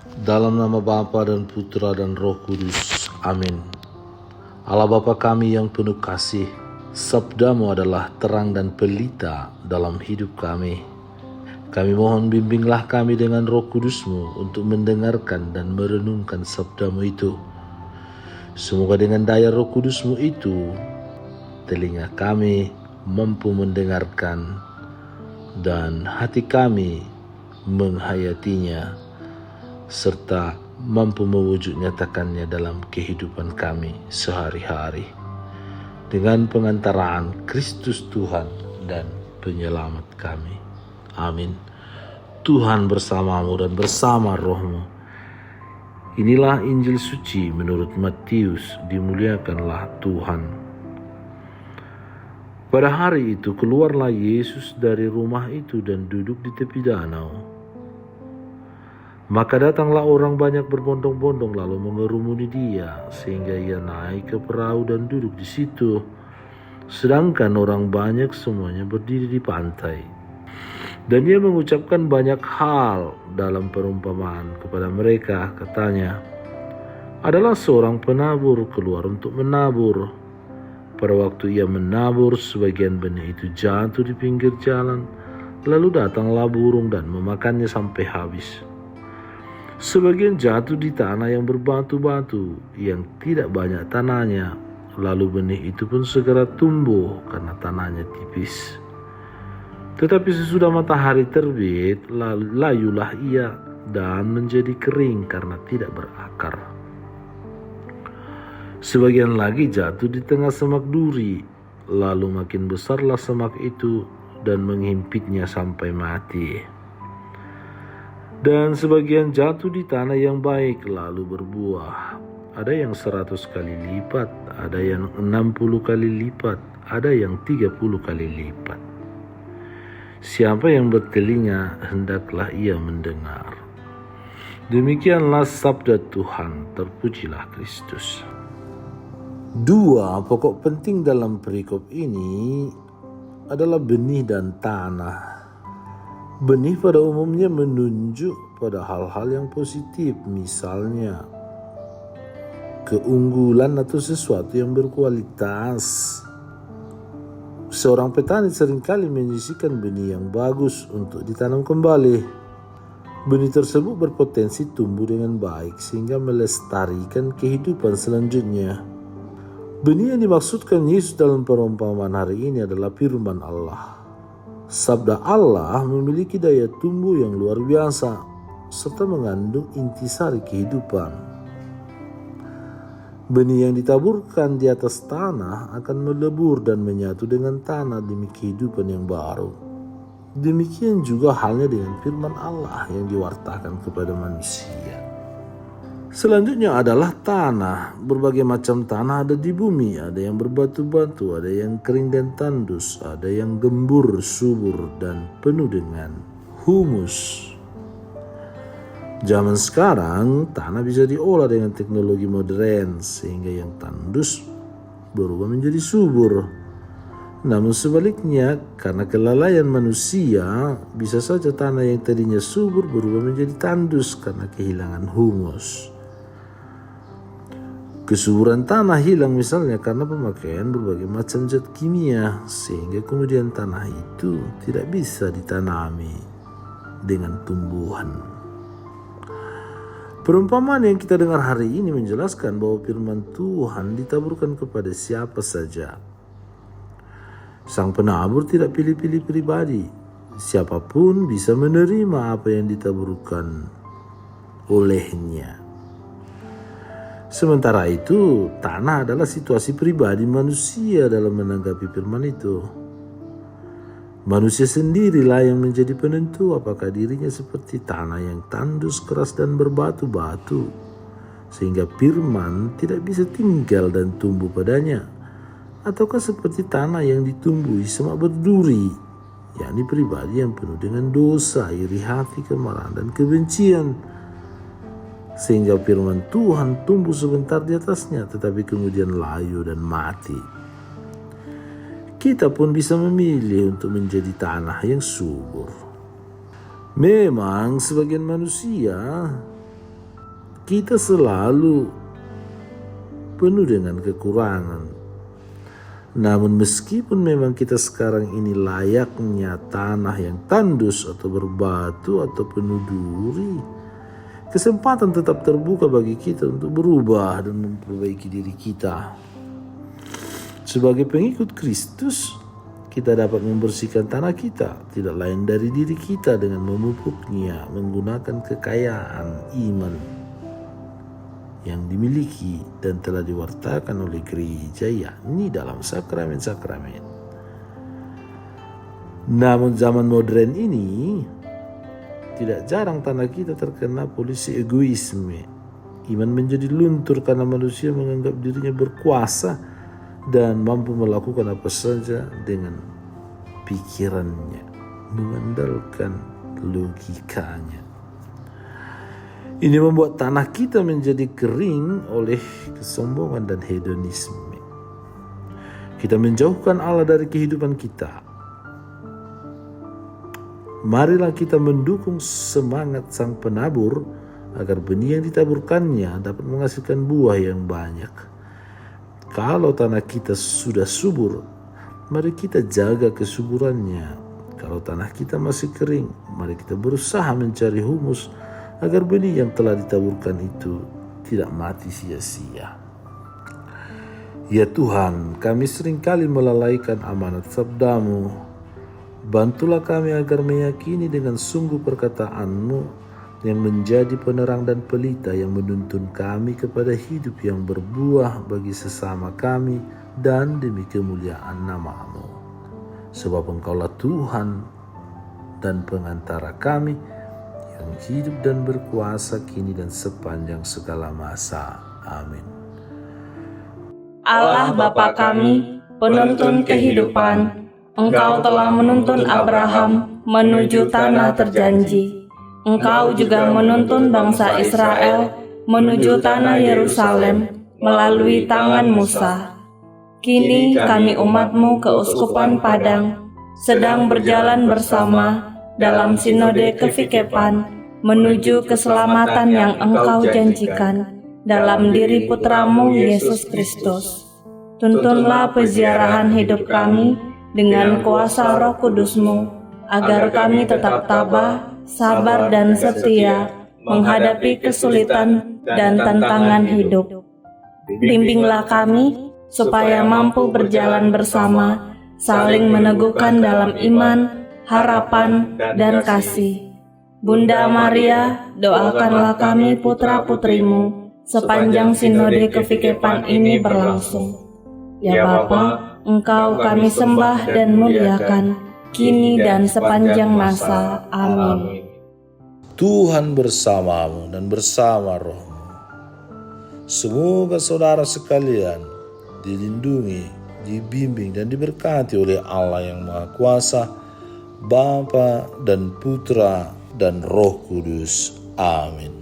Dalam nama Bapa dan Putra dan Roh Kudus. Amin. Allah Bapa kami yang penuh kasih, sabdamu adalah terang dan pelita dalam hidup kami. Kami mohon bimbinglah kami dengan Roh Kudusmu untuk mendengarkan dan merenungkan sabdamu itu. Semoga dengan daya Roh Kudusmu itu, telinga kami mampu mendengarkan dan hati kami menghayatinya, serta mampu mewujud nyatakannya dalam kehidupan kami sehari-hari. Dengan pengantaraan Kristus Tuhan dan Penyelamat kami. Amin. Tuhan bersamamu dan bersama rohmu. Inilah Injil suci menurut Matius, dimuliakanlah Tuhan. Pada hari itu keluarlah Yesus dari rumah itu dan duduk di tepi danau. Maka datanglah orang banyak berbondong-bondong lalu mengerumuni dia, sehingga ia naik ke perahu dan duduk di situ. Sedangkan orang banyak semuanya berdiri di pantai. Dan dia mengucapkan banyak hal dalam perumpamaan kepada mereka. Katanya, adalah seorang penabur keluar untuk menabur. Pada waktu ia menabur, sebagian benih itu jatuh di pinggir jalan. Lalu datanglah burung dan memakannya sampai habis. Sebagian jatuh di tanah yang berbatu-batu, yang tidak banyak tanahnya. Lalu benih itu pun segera tumbuh karena tanahnya tipis. Tetapi sesudah matahari terbit, layulah ia dan menjadi kering karena tidak berakar. Sebagian lagi jatuh di tengah semak duri, lalu makin besarlah semak itu dan menghimpitnya sampai mati. Dan sebagian jatuh di tanah yang baik lalu berbuah. Ada yang 100 kali lipat, ada yang 60 kali lipat, ada yang 30 kali lipat. Siapa yang bertelinga, hendaklah ia mendengar. Demikianlah sabda Tuhan, terpujilah Kristus. Dua pokok penting dalam perikop ini adalah benih dan tanah. Benih pada umumnya menunjuk pada hal-hal yang positif, misalnya keunggulan atau sesuatu yang berkualitas. Seorang petani seringkali menyisihkan benih yang bagus untuk ditanam kembali. Benih tersebut berpotensi tumbuh dengan baik sehingga melestarikan kehidupan selanjutnya. Benih yang dimaksudkan Yesus dalam perumpamaan hari ini adalah firman Allah. Sabda Allah memiliki daya tumbuh yang luar biasa serta mengandung intisari kehidupan. Benih yang ditaburkan di atas tanah akan melebur dan menyatu dengan tanah demi kehidupan yang baru. Demikian juga halnya dengan firman Allah yang diwartakan kepada manusia. Selanjutnya adalah tanah. Berbagai macam tanah ada di bumi. Ada yang berbatu-batu, ada yang kering dan tandus, ada yang gembur, subur, dan penuh dengan humus. Zaman sekarang, tanah bisa diolah dengan teknologi modern sehingga yang tandus berubah menjadi subur. Namun sebaliknya, karena kelalaian manusia, bisa saja tanah yang tadinya subur berubah menjadi tandus karena kehilangan humus. Kesuburan tanah hilang misalnya karena pemakaian berbagai macam zat kimia, sehingga kemudian tanah itu tidak bisa ditanami dengan tumbuhan. Perumpamaan yang kita dengar hari ini menjelaskan bahwa firman Tuhan ditaburkan kepada siapa saja. Sang penabur tidak pilih-pilih pribadi. Siapapun bisa menerima apa yang ditaburkan olehnya. Sementara itu, tanah adalah situasi pribadi manusia dalam menanggapi firman itu. Manusia sendirilah yang menjadi penentu apakah dirinya seperti tanah yang tandus, keras, dan berbatu-batu, sehingga firman tidak bisa tinggal dan tumbuh padanya, ataukah seperti tanah yang ditumbuhi semak berduri, yakni pribadi yang penuh dengan dosa, iri hati, kemarahan, dan kebencian, sehingga firman Tuhan tumbuh sebentar di atasnya, tetapi kemudian layu dan mati. Kita pun bisa memilih untuk menjadi tanah yang subur. Memang sebagian manusia Kita selalu penuh dengan kekurangan. Namun meskipun memang kita sekarang ini layaknya tanah yang tandus atau berbatu atau penuh duri, kesempatan tetap terbuka bagi kita untuk berubah dan memperbaiki diri kita. Sebagai pengikut Kristus, kita dapat membersihkan tanah kita, tidak lain dari diri kita, dengan memupuknya menggunakan kekayaan iman yang dimiliki dan telah diwartakan oleh gereja, yakni dalam sakramen-sakramen. Namun zaman modern ini, tidak jarang tanah kita terkena polisi egoisme. Iman menjadi luntur karena manusia menganggap dirinya berkuasa dan mampu melakukan apa saja dengan pikirannya, mengandalkan logikanya. Ini membuat tanah kita menjadi kering oleh kesombongan dan hedonisme. Kita menjauhkan Allah dari kehidupan kita. Marilah kita mendukung semangat Sang Penabur agar benih yang ditaburkannya dapat menghasilkan buah yang banyak. Kalau tanah kita sudah subur, mari kita jaga kesuburannya. Kalau tanah kita masih kering, mari kita berusaha mencari humus agar benih yang telah ditaburkan itu tidak mati sia-sia. Ya Tuhan, kami seringkali melalaikan amanat sabda-Mu. Bantulah kami agar meyakini dengan sungguh perkataan-Mu yang menjadi penerang dan pelita yang menuntun kami kepada hidup yang berbuah bagi sesama kami dan demi kemuliaan nama-Mu. Sebab Engkaulah Tuhan dan pengantara kami yang hidup dan berkuasa kini dan sepanjang segala masa. Amin. Allah Bapa kami, penuntun kehidupan, Engkau telah menuntun Abraham menuju tanah terjanji. Engkau juga menuntun bangsa Israel menuju tanah Yerusalem melalui tangan Musa. Kini kami umat-Mu keuskupan Padang sedang berjalan bersama dalam sinode kefikepan menuju keselamatan yang Engkau janjikan dalam diri Putra-Mu Yesus Kristus. Tuntunlah peziarahan hidup kami dengan kuasa Roh Kudus-Mu, agar kami tetap tabah, sabar dan setia menghadapi kesulitan dan tantangan hidup. Bimbinglah kami supaya mampu berjalan bersama, saling meneguhkan dalam iman, harapan, dan kasih. Bunda Maria, doakanlah kami putra-putrimu sepanjang sinode kefikepan ini berlangsung. Ya Bapa, Engkau kami sembah dan muliakan, kini dan sepanjang masa. Amin. Tuhan bersamamu dan bersama rohmu. Semoga saudara sekalian dilindungi, dibimbing dan diberkati oleh Allah yang Maha Kuasa, Bapa dan Putra dan Roh Kudus. Amin.